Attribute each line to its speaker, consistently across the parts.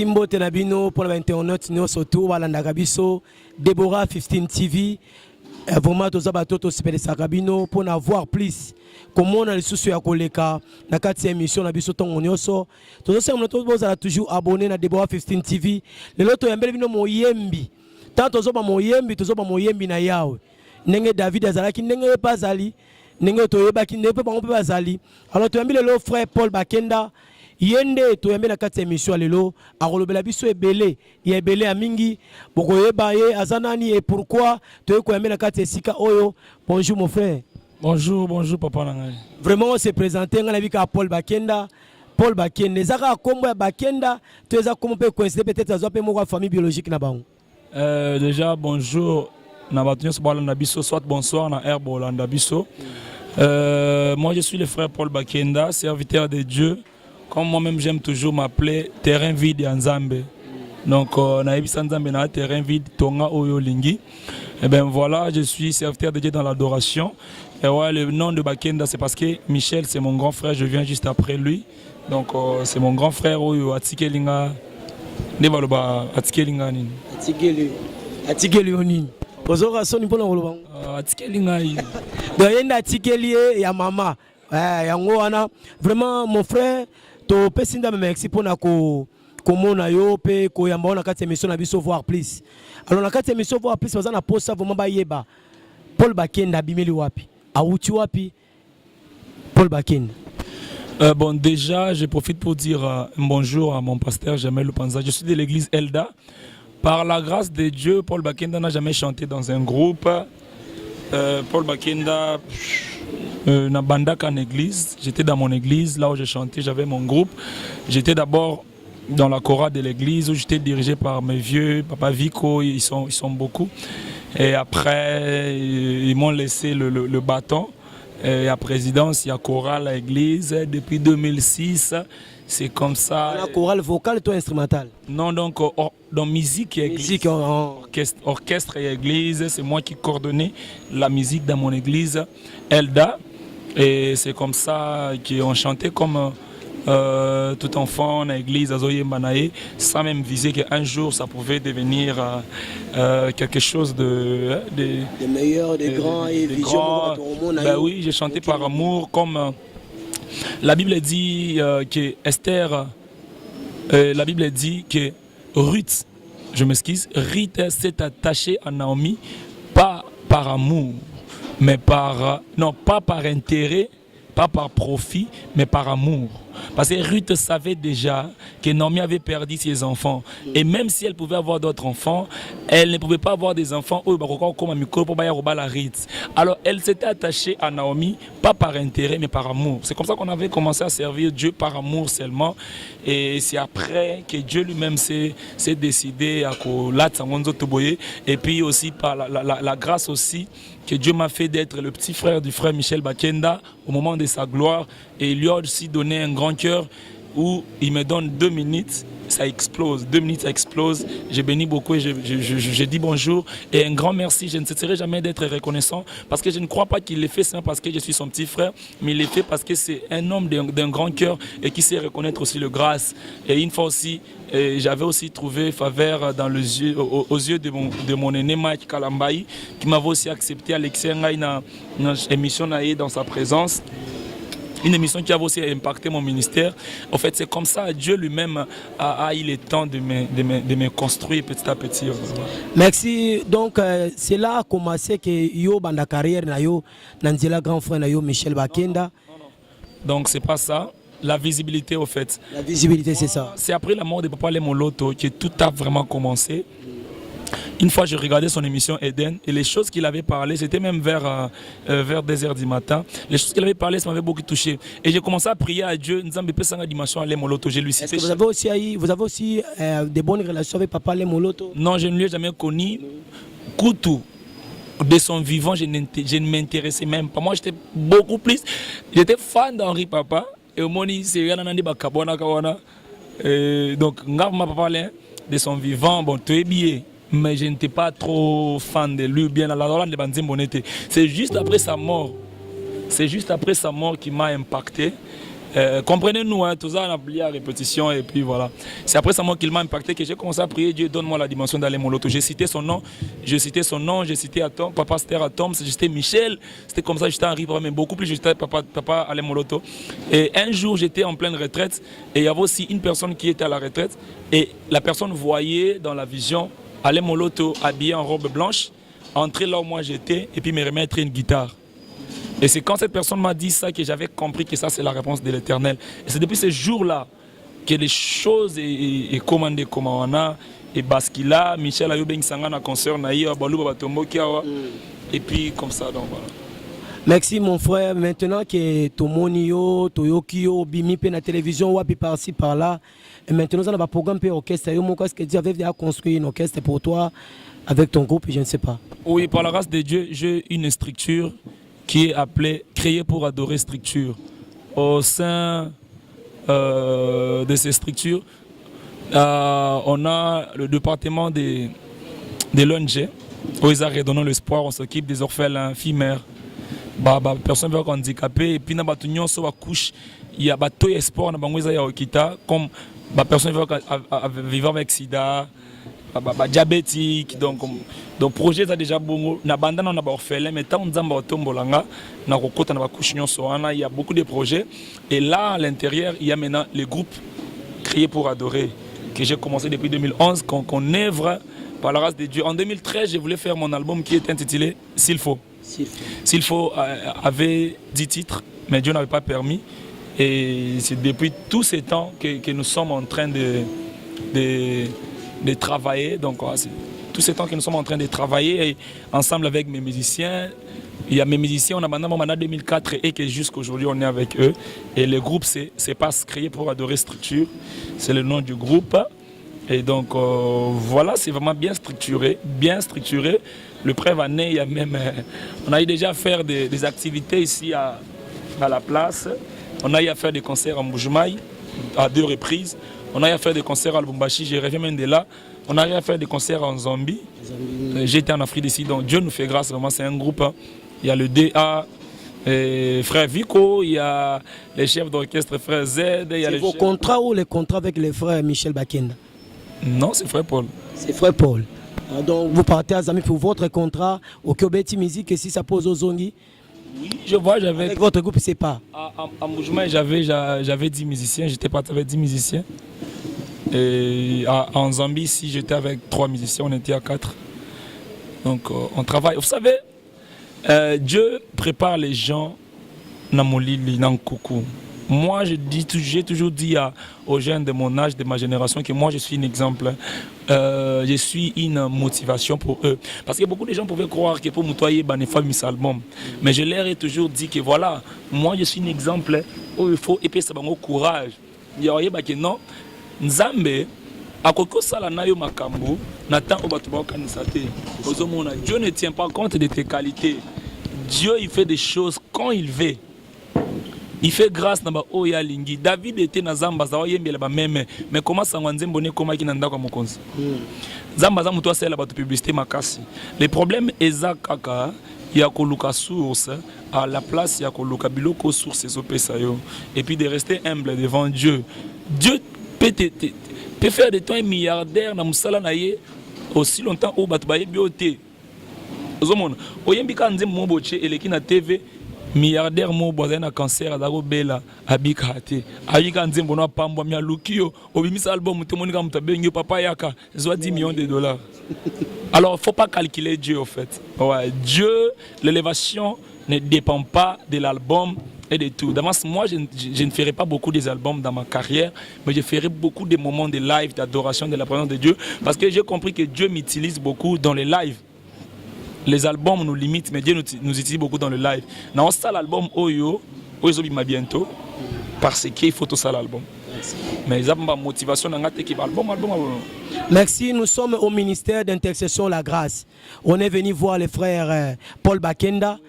Speaker 1: Mbote na bino pour la 21 notes nous surtout walanda biso Deborah 15 TV vraiment tous abatoto super sakabino pour avoir plus comment on a les soucis à koleka na kati émission na biso tongo nyoso tous ça toujours abonné na Deborah 15 TV le loto yambele bino moyembi tant tozoba moyembi na yawe ndenge David azalaki ndenge bazali ndenge toyebaki ndenge pe bango pe bazali alors toyambile le frère Paul Bakenda yende toyambe na kati émission lelo akolobela biso ebele ya ebele ya mingi bokoyeba ye azanani et pourquoi toyambe na kati esika oyo. Bonjour mon frère.
Speaker 2: Bonjour papa nangai.
Speaker 1: Vraiment on s'est présenté ngana bika Paul Bakenda ezaka kombo ya Bakenda to eza kombo pe coïncider peut-être azo pe moko famille biologique na bango.
Speaker 2: Déjà bonjour na batunyo sobalanda biso soit bonsoir na air bolanda biso. Moi je suis le frère Paul Bakenda, serviteur de Dieu. Comme moi-même j'aime toujours m'appeler terrain vide en Nzambe. Donc naïbisa Nzambe na terrain vide tonga oyo lingi. Et ben voilà, je suis serviteur de Dieu dans l'adoration. Et ouais, le nom de Bakenda c'est parce que Michel c'est mon grand frère, je viens juste après lui. Donc c'est mon grand frère oyo atikelinga nevaloba atikelinga nini.
Speaker 1: Atikeli onini. Ozora soni mpona koloba.
Speaker 2: Atikelinga yi.
Speaker 1: Donc yenda atikeli ya mama. Yango wana vraiment mon frère to pesinda merci pour na ko komona yo pe ko yamba na kati émission na biso voir plus. Alors na kati émission voir plus bazana posta vraiment ba yeba Paul Bakenda bimeli wapi auti wapi Paul Bakenda.
Speaker 2: Bon déjà je profite pour dire bonjour à mon pasteur Jamel Lupanza. Je suis de l'église Elda. Par la grâce de Dieu, Paul Bakenda n'a jamais chanté dans un groupe. Paul Bakenda na bandaka en église, j'étais dans mon église, là où je chantais, j'avais mon groupe. J'étais d'abord dans la chorale de l'église où j'étais dirigé par mes vieux, Papa Vico, ils sont beaucoup. Et après, ils m'ont laissé le bâton. Et à présidence, il y a chorale à l'église depuis 2006. C'est comme ça.
Speaker 1: La chorale vocale ou instrumentale?
Speaker 2: Non, donc dans musique et église. Musique, orchestre et église, c'est moi qui coordonnais la musique dans mon église, Elda. Et c'est comme ça qu'on chantait comme tout enfant dans l'église Azoye Mbanae, sans même viser qu'un jour ça pouvait devenir quelque chose de
Speaker 1: meilleur, de grand et vision.
Speaker 2: Ben oui, j'ai chanté par amour comme la Bible dit que Esther, la Bible dit que Ruth, je m'excuse, Ruth s'est attachée à Naomi pas par amour, mais pas par intérêt, pas par profit, mais par amour. Parce que Ruth savait déjà que Naomi avait perdu ses enfants. Et même si elle pouvait avoir d'autres enfants, elle ne pouvait pas avoir des enfants. Alors elle s'était attachée à Naomi, pas par intérêt, mais par amour. C'est comme ça qu'on avait commencé à servir Dieu par amour seulement. Et c'est après que Dieu lui-même s'est décidé à Toboye. Et puis aussi par la grâce aussi que Dieu m'a fait d'être le petit frère du frère Michel Bakenda au moment de sa gloire. Et il lui a aussi donné un grand cœur où il me donne 2 minutes, ça explose. 2 minutes, ça explose. J'ai béni beaucoup et je dis bonjour. Et un grand merci. Je ne cesserai jamais d'être reconnaissant parce que je ne crois pas qu'il l'ait fait simplement parce que je suis son petit frère, mais il l'ait fait parce que c'est un homme d'un grand cœur et qui sait reconnaître aussi le grâce. Et une fois aussi, j'avais aussi trouvé faveur dans aux yeux de mon aîné Mike Kalambaï qui m'avait aussi accepté à l'excellence dans émission dans sa présence. Une émission qui a aussi impacté mon ministère. En fait, c'est comme ça, Dieu lui-même a eu le temps de me construire petit à petit.
Speaker 1: Merci. Donc, c'est là a commencé que yo banda carrière na yo Nanzela grand frère na yo Michel Bakenda.
Speaker 2: Donc, c'est pas ça. La visibilité, au fait.
Speaker 1: La visibilité, c'est ça.
Speaker 2: C'est après la mort de Papa Lemoloto que tout a vraiment commencé. Une fois, je regardais son émission Eden et les choses qu'il avait parlé, c'était même vers 2h du matin. Les choses qu'il avait parlé, ça m'avait beaucoup touché. Et j'ai commencé à prier à Dieu. Est-ce
Speaker 1: que vous avez aussi des bonnes relations avec Papa Lemoloto?
Speaker 2: Non, je ne lui ai jamais connu. Koutou. De son vivant, je ne m'intéressais même pas. Moi, j'étais beaucoup plus. J'étais fan d'Henri Papa. Et au moment où c'est donc, ma papa de son vivant, bon, tout est bien. Mais je n'étais pas trop fan de lui. Bien, c'est juste après sa mort. C'est juste après sa mort qui m'a impacté. Comprenez-nous, hein, tout ça, on a oublié la répétition et puis voilà. C'est après sa mort qu'il m'a impacté que j'ai commencé à prier Dieu, donne-moi la dimension d'aller mon loto. J'ai cité son nom, j'ai cité Atom, papa c'était Atom, j'étais Michel, c'était comme ça, j'étais Henri, mais beaucoup plus j'étais papa allait mon loto. Et un jour j'étais en pleine retraite et il y avait aussi une personne qui était à la retraite et la personne voyait dans la vision aller mon loto habillé en robe blanche, entrer là où moi j'étais et puis me remettre une guitare. Et c'est quand cette personne m'a dit ça que j'avais compris que ça c'est la réponse de l'Éternel. Et c'est depuis ce jour-là que les choses est commandées comme on a. Et Baskila, Michel Ayobeng Sangana, concert Naïa, Balou Batombo Kiawa. Et puis comme ça, donc voilà.
Speaker 1: Merci mon frère. Maintenant que Tomonio, Toyokio, Bimi, la télévision, Wapi par-ci, par-là. Et maintenant, on a un programme pour orchestre. Est-ce que tu avais déjà construit une orchestre pour toi avec ton groupe? Je ne sais pas.
Speaker 2: Oui, par la grâce de Dieu, j'ai une structure qui est appelée Créer pour adorer structure. Au sein de ces structures, on a le département de l'ONG, où ils redonnent l'espoir, on s'occupe des orphelins, filles mères, personnes handicapées, et puis dans la couche, il y a tout espoir dans la comme personnes vivant avec sida, diabétique, donc projet ça déjà bon na banda na orphelin mais tant nzamba otombolanga na kokota na bakushi nyonso wana il y a beaucoup de projets et là à l'intérieur il y a maintenant les groupes Créés pour adorer que j'ai commencé depuis 2011 qu'on œuvre par la grâce de Dieu. En 2013 je voulais faire mon album qui est intitulé S'il faut. S'il faut avait 10 titres mais Dieu n'avait pas permis et c'est depuis tous ces temps que nous sommes en train de travailler. Donc c'est tous ces temps que nous sommes en train de travailler ensemble avec mes musiciens. Il y a mes musiciens, on a maintenant 2004 et que jusqu'aujourd'hui on est avec eux. Et le groupe c'est pas Créé pour adorer structure, c'est le nom du groupe. Et donc voilà, c'est vraiment bien structuré, Le prêt va naître, il y a même, on a eu déjà à faire des activités ici à la place. On a eu à faire des concerts en Mbujimaï à 2 reprises. On a eu à faire des concerts à Lubumbashi, j'ai reviens même de là. On a eu à faire des concerts en Zambie. J'étais en Afrique d'ici, donc Dieu nous fait grâce, vraiment c'est un groupe. Hein. Il y a le DA, Frère Vico, il y a les chefs d'orchestre Frère Z.
Speaker 1: C'est vos contrats ou les contrats avec les frères Michel Bakenda?
Speaker 2: Non, c'est Frère Paul.
Speaker 1: C'est Frère Paul. Donc vous partez à Zambie pour votre contrat au Kyobeti Music et si ça pose aux Zongi?
Speaker 2: Oui, je vois, j'avais...
Speaker 1: Avec votre groupe, c'est pas?
Speaker 2: À Mbujimaï, j'avais 10 musiciens, j'étais parti avec 10 musiciens. Et en Zambie, ici, j'étais avec 3 musiciens, on était à 4. Donc, on travaille. Vous savez, Dieu prépare les gens dans mon lit, dans le coucou. Moi, j'ai toujours dit aux jeunes de mon âge, de ma génération, que moi, je suis un exemple. Je suis une motivation pour eux. Parce que beaucoup de gens pouvaient croire que pour m'outiller, il faut mis album. Mais je leur ai toujours dit que voilà, moi, je suis un exemple où il faut épais ça au courage. Il y a que non. Nzambe akoko sala na yo makambo na temps obatu ba kanisa te ozomona Dieu ne tient pas compte de tes qualités. Dieu il fait des choses quand il veut. Il fait grâce na ba oya lingi. David était na zamba za oyembela ba meme mais comment ça nzembo ne koma ki na ndako mokonzi. Zamba za muto asela ba publicité makasi. Le problème eza kaka ya koluka source à la place ya koluka biloko source ezopesa yo et puis de rester humble devant Dieu. Dieu peut faire de toi un milliardaire dans Moussala Naye aussi longtemps où Batoubaye Bioté. Ozomona, Oyembika Nzem Moboche et l'équipe na TV, milliardaire Mobozen a cancer à Darobela, à Bikate, Ayika Nzem Bono Pambo, Mia Lukio, Obimis album, Temonika Mutabenyo, Papa Yaka, soit 10 millions de dollars. Alors, il ne faut pas calculer Dieu au fait. Ouais, Dieu, l'élévation ne dépend pas de l'album. Et de tout. D'avance, moi, je ne ferai pas beaucoup des albums dans ma carrière, mais je ferai beaucoup de moments de live, d'adoration de la présence de Dieu, parce que j'ai compris que Dieu m'utilise beaucoup dans les lives. Les albums nous limitent, mais Dieu nous utilise beaucoup dans le live. Dans ça, l'album Oyo, Oyo m'a bientôt, parce qu'il faut tout ça l'album. Mais ils ont ma motivation dans qui album.
Speaker 1: Merci, nous sommes au ministère d'intercession La Grâce. On est venu voir les frères Paul Bakenda.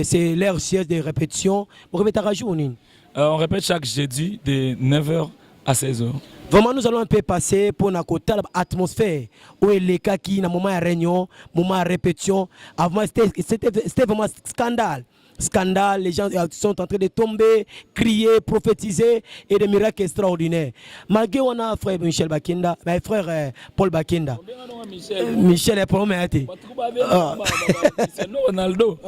Speaker 1: C'est leur siège de répétition. On
Speaker 2: répète chaque jeudi de 9h à 16h.
Speaker 1: Vraiment, nous allons un peu passer pour notre atmosphère où les cas qui, dans moment de réunion, moment de répétition, avant c'était vraiment scandale. Scandale, les gens sont en train de tomber, crier, prophétiser et des miracles extraordinaires. Malgré on a frère Michel Bakenda, mes frère Paul Bakenda. Michel est promis.
Speaker 2: Ronaldo.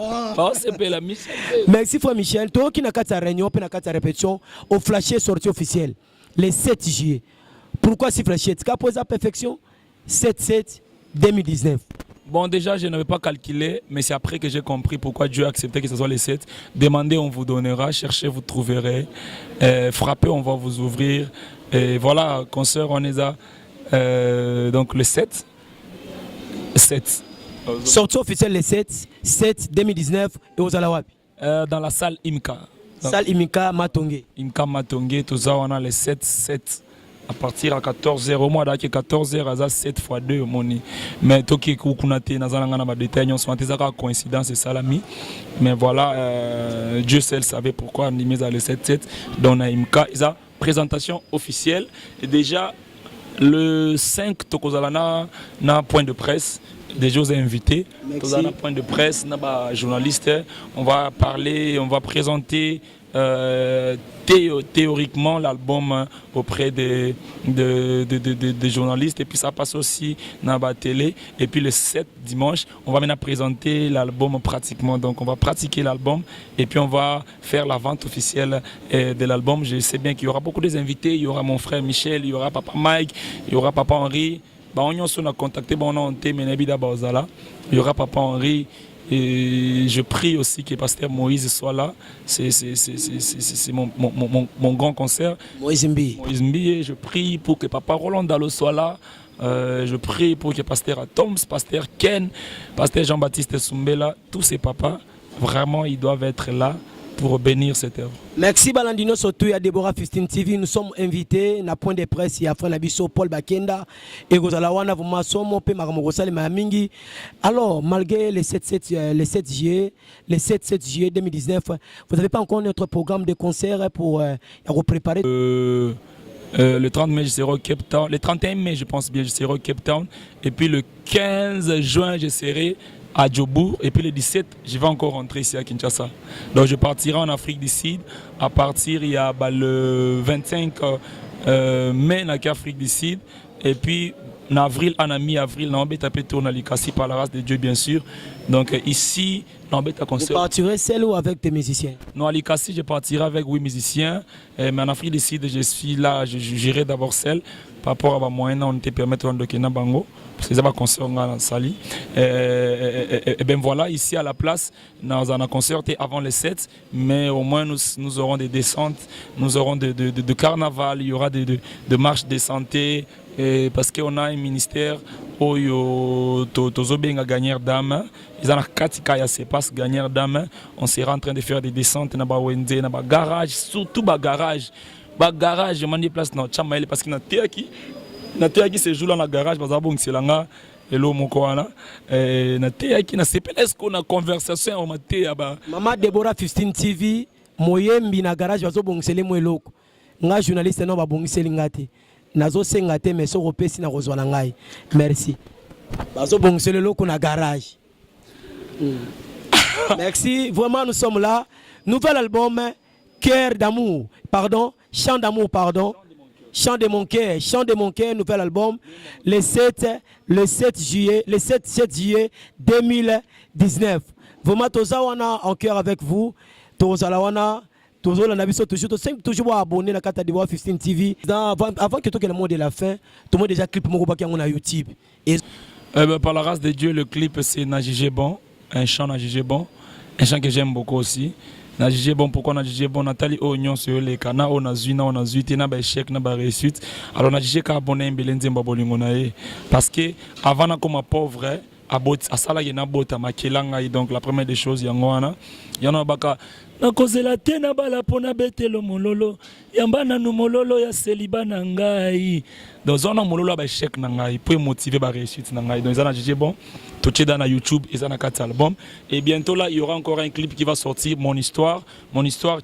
Speaker 1: Merci frère Michel. Toi qui n'a qu'à ta réunion, puis n'a qu'à ta répétition, au flashé sortie officielle, le 7 juillet. Pourquoi si flashé? Tu as posé la perfection 7-7-2019.
Speaker 2: Bon, déjà, je n'avais pas calculé, mais c'est après que j'ai compris pourquoi Dieu a accepté que ce soit les 7. Demandez, on vous donnera. Cherchez, vous trouverez. Frappez, on va vous ouvrir. Et voilà, concert, on est là. Donc, le 7. 7.
Speaker 1: Sortie officielle le 7-7-2019 et aux Alawapi.
Speaker 2: Dans la salle Imka.
Speaker 1: Salle Imka Matongé.
Speaker 2: Imka Matongé, tout ça, on a les 7-7. À partir à 14h, au mois d'accueil 14h, à 7 x 2, mais Toki Kukunate, Nazalanga, ma détail, on se fait des coïncidences et salami. Mais voilà, Dieu seul savait pourquoi on mis à le 7-7. Donc, on a Imka, présentation officielle. Et déjà, le 5, Tokozalana, na un point de presse. Déjà aux invités, tous un point de presse, na journaliste. On va parler, on va présenter théoriquement l'album auprès des journalistes, et puis ça passe aussi dans la télé. Et puis le 7 dimanche, on va maintenant présenter l'album pratiquement. Donc on va pratiquer l'album et puis on va faire la vente officielle de l'album. Je sais bien qu'il y aura beaucoup d'invités. Il y aura mon frère Michel, il y aura papa Mike, il y aura papa Henri. On a contacté, il y aura papa Henri. Et je prie aussi que pasteur Moïse soit là. C'est mon grand concert.
Speaker 1: Moïse
Speaker 2: Mbi. Je prie pour que papa Roland Dalo soit là. Je prie pour que pasteur Atoms, pasteur Ken, pasteur Jean-Baptiste Soumbela, tous ces papas, vraiment ils doivent être là pour bénir cette œuvre.
Speaker 1: Merci Balandino, surtout à Deborah 15 TV. Nous sommes invités à point de presse. Il y a Frère Nabiso, Paul Bakenda et Gozalawana, vous m'assomons, Mingi. Alors, malgré les 7 juillet 2019, vous n'avez pas encore notre programme de concert pour préparer.
Speaker 2: Le 30 mai, je serai au Cape Town. Le 31 mai, je pense bien, je serai au Cape Town. Et puis le 15 juin, je serai à Djobour, et puis le 17 je vais encore rentrer ici à Kinshasa. Donc je partirai en Afrique du Sud à partir il y a le 25 mai en Afrique du Sud, et puis en avril, en mi-avril, on va tourner à Likasi par la race de Dieu bien sûr. Donc ici, on va concert.
Speaker 1: Vous partirez seul ou avec des musiciens?
Speaker 2: Non, à Likasi je partirai avec 8 musiciens, mais en Afrique du Sud je suis là, j'irai d'abord seul par rapport à moyen on te permet de Kena Bango. C'est un concert en Sali. Et bien voilà, ici à la place, nous avons un concert avant les 7, mais au moins nous aurons des descentes, nous aurons de carnaval, il y aura de marches de santé, parce qu'on a un ministère où il y a gagner d'âme. Ils ont 4 cas, c'est pas gagner d'âme. On sera en train de faire des descentes dans le garage, surtout dans le garage. Dans le garage, je m'en déplace dans le Tchamaïle parce qu'il y a qui se joue dans le garage, parce que là, et l'eau mon coana na teyaki na sepel est-ce qu'on a conversation au maté aba
Speaker 1: Maman Deborah 15 TV moyembi na garage bazo bongsele mo eloko nga journaliste no ba bongseli ngati nazo senga te mais so kopesi na kozwa na ngai merci bazo bongsele eloko na garage. Merci, vraiment nous sommes là. Nouvel album Cœur d'amour, pardon, Chant d'amour, pardon. Chant de mon cœur, nouvel album, le 7 juillet 2019. Vraiment, Tozawana en cœur avec vous. Tozalawana, toujours abonné à la carte de 15 TV. Avant que tout le monde ait la fin, tout le monde déjà clip mon YouTube.
Speaker 2: Par la race de Dieu, le clip c'est Najigé Bon, un chant Najigé Bon, un chant que j'aime beaucoup aussi. Na jugé bon, pourquoi na jugé bon Nathalie Oignon sur les canaux on a zuité na ba échec na ba réussite. Alors na jugé ka abonné mbelenze mbabolingo na e parce que avant na comme pauvre asala yena bota makelanga donc la première des choses yangwana yana baka na kozela te na bala pona betelo mololo yamba na no mololo ya celibat na ngai donc on a mololo ba échec na ngai pour motiver ba réussite na ngai donc ils ont dit bon tout est dans YouTube ils ont 4 albums et bientôt là il y aura encore un clip qui va sortir mon histoire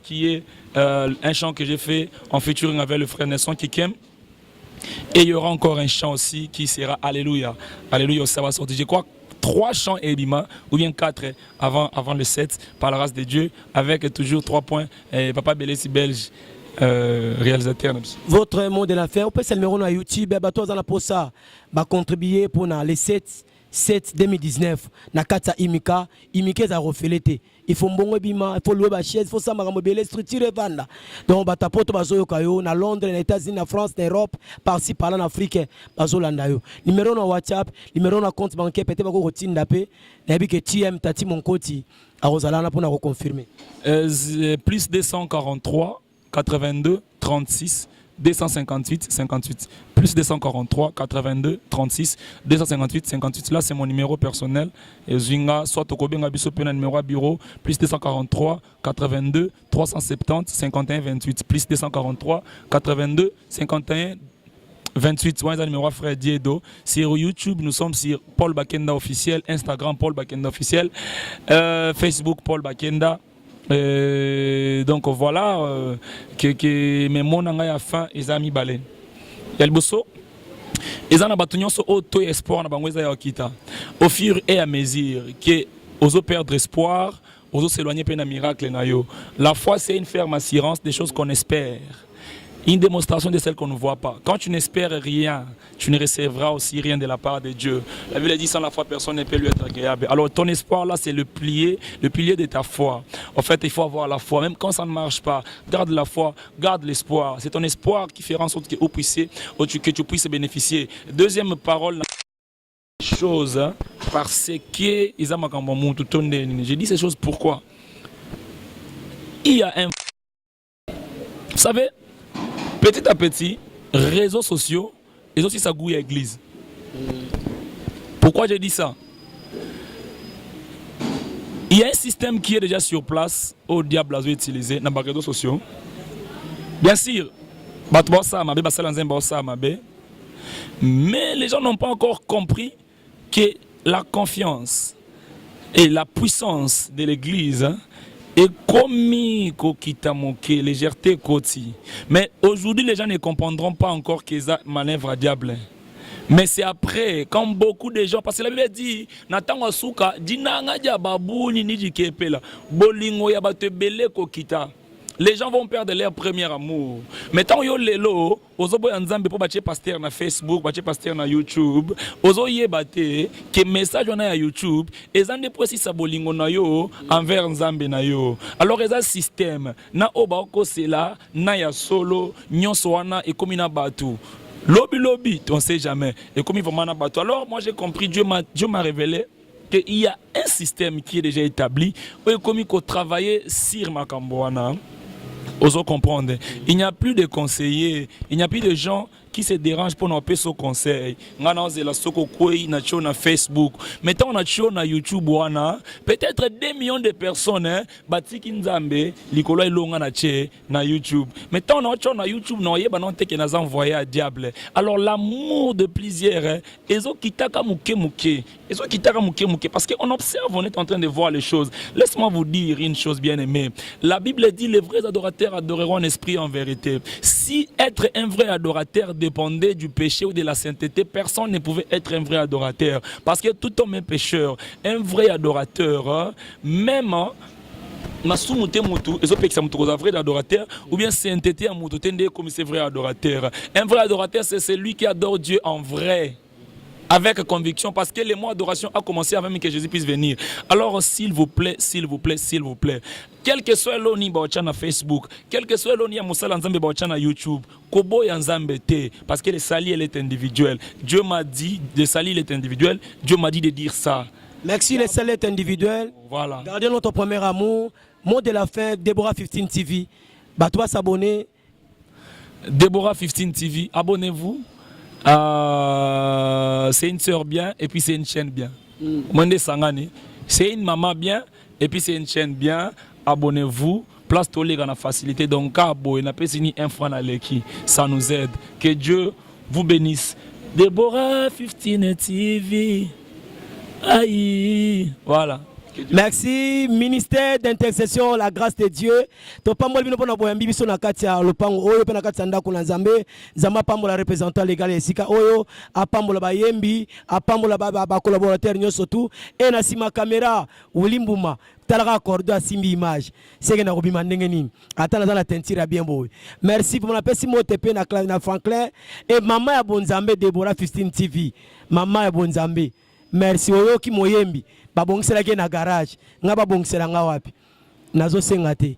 Speaker 2: qui est un chant que j'ai fait en featuring avec le frère Nelson Kikem. Et il y aura encore un chant aussi qui sera Alléluia. Alléluia, ça va sortir. Je crois 3 chants Ebima, ou bien 4 avant le 7, par la grâce de Dieu, avec toujours 3 points. Et Papa Belesi Belge, réalisateur.
Speaker 1: Votre mot de la fin, on peut se le mettre sur YouTube, toi, pour ça, contribuer pour les 7 2019 na kata imika za refelete il faut mbongo bima il faut louer ba chaise il faut ça mobile structure vanda donc batapoto bazo kayo na Londres na États-Unis na France na Europe par-ci par-là en Afrique bazo landa yo numéro na WhatsApp numéro na compte bancaire peut-être bako kotinda pe na bi ke TM tati mon koti a Rosalana pour na reconfirmer
Speaker 2: plus 243 82 36 258 58 plus 243 82 36 258 58 là c'est mon numéro personnel et Zinga soit au Kobenga biso pe na numéro bureau plus 243 82 370 51 28 plus 243 82 51 28, ouais, numéro frère Diedo. Sur YouTube, nous sommes sur Paul Bakenda officiel, Instagram Paul Bakenda officiel, Facebook Paul Bakenda. Donc voilà que mes mots n'ont pas fin ils ont mis balai. Yel bosso ils ont abattu sur auto espoir na bangweza ya kita. Au fur et à mesure que oso perdre espoir, oso s'éloigner pe na miracle na yo. La foi c'est une ferme assurance des choses qu'on espère. Une démonstration de celle qu'on ne voit pas. Quand tu n'espères rien, tu ne recevras aussi rien de la part de Dieu. La Bible dit sans la foi, personne ne peut lui être agréable. Alors ton espoir là, c'est le pilier de ta foi. En fait, il faut avoir la foi. Même quand ça ne marche pas, garde la foi, garde l'espoir. C'est ton espoir qui fera en sorte que tu puisses bénéficier. Deuxième parole, chose, parce que je dis ces choses pourquoi? Il y a un... Vous savez, petit à petit, réseaux sociaux, et aussi ça gouille à l'église. Pourquoi j'ai dit ça? Il y a un système qui est déjà sur place, au diable a utilisé dans les réseaux sociaux. Bien sûr, mais les gens n'ont pas encore compris que la confiance et la puissance de l'église et commis kokitamoke légèreté koti. Mais aujourd'hui les gens ne comprendront pas encore qu'ils ont manœuvre à diable. Mais c'est après, quand beaucoup de gens, parce que la Bible dit, Natanga Souka, Dinanga Diababouni Nijikepela, Bolingo Yabatebele Kokita. Les gens vont perdre leur premier amour. Mais tant yo lelo, ozo boy nzambe po bache pasteur na Facebook, bache pasteur na YouTube, ozo yebate que message on a YouTube, ezande précis sa bolingo na yo envers nzambe na yo. Alors eza système na oba ko cela na ya solo nyonso wana et comme na batu. Lobby, on sait jamais. Et comme il va m'en abattre. Alors moi j'ai compris, Dieu m'a révélé qu'il y a un système qui est déjà établi. Et comme il faut travailler sur ma camboana. Osons comprendre. Il n'y a plus de conseillers, il n'y a plus de gens qui se dérangent pour nous appeler ce conseil. On a na Facebook, maintenant on a na YouTube, peut-être 2 millions de personnes, batiki nzambe, likolo ilonga na YouTube. Maintenant on a na YouTube, on a envoyé à diable. Alors l'amour de plusieurs, ezo kitaka muke muke, ezo kitaka muke muke, parce qu'on observe, on est en train de voir les choses. Laisse-moi vous dire une chose bien aimée. La Bible dit les vrais adorateurs adoreront en esprit et en vérité. Si être un vrai adorateur dépendait du péché ou de la sainteté, personne ne pouvait être un vrai adorateur. Parce que tout homme est pécheur. Un vrai adorateur, même vrai adorateur ou bien sainteté comme c'est vrai adorateur. Un vrai adorateur, c'est celui qui adore Dieu en vrai. Avec conviction, parce que le mot adoration a commencé avant même que Jésus puisse venir. Alors, s'il vous plaît, s'il vous plaît, s'il vous plaît, quel que soit l'oni na Facebook, quel que soit l'oni Moussala Nzambe na YouTube, Kobo Nzambe te, parce que le sali elle est individuel. Dieu m'a dit, le sali il est individuel. Dieu m'a dit de dire ça.
Speaker 1: Merci, le sali est individuel.
Speaker 2: Voilà.
Speaker 1: Gardez notre premier amour. Mot de la fin, Deborah 15 TV. Bah toi s'abonner.
Speaker 2: Deborah 15 TV, abonnez-vous. C'est une sœur bien et puis c'est une chaîne bien. Mwende Sangani. C'est une maman bien, et puis c'est une chaîne bien. Abonnez-vous. Place Tolega na facilité. Donc, abo, n'a pas signé un franc à l'équipe. Ça nous aide. Que Dieu vous bénisse. Deborah 15 TV. Aïe. Voilà.
Speaker 1: Merci, ministère d'intercession, la grâce de Dieu. To pambo bino pona boyambi biso na kati ya lopango oyo pe na kati ya ndako na Nzambe. Nzamba pambo la représentant légal esika oyo apambo ba yembi, apambo ba collaborateur nyoso tout et na sima caméra Ulimbuma talaka cordo asimbi image. C'est que na robima ndenge nini. Ata na tentira bien boy. Merci pour mon appel mo TP na Franklin et maman ya Bonzambe Deborah 15 TV. Maman ya Bonzambe. Merci oyo ki moyembi. Babongisela ke na garage nga babongisela nga wapi nazo senga te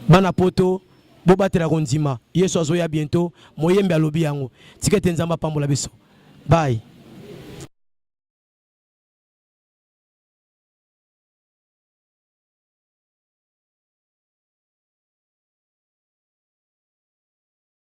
Speaker 1: bana poto bo batela konzima Yesu azoya bientôt moyembe alobi yango tikete Nzamba pambola biso bye.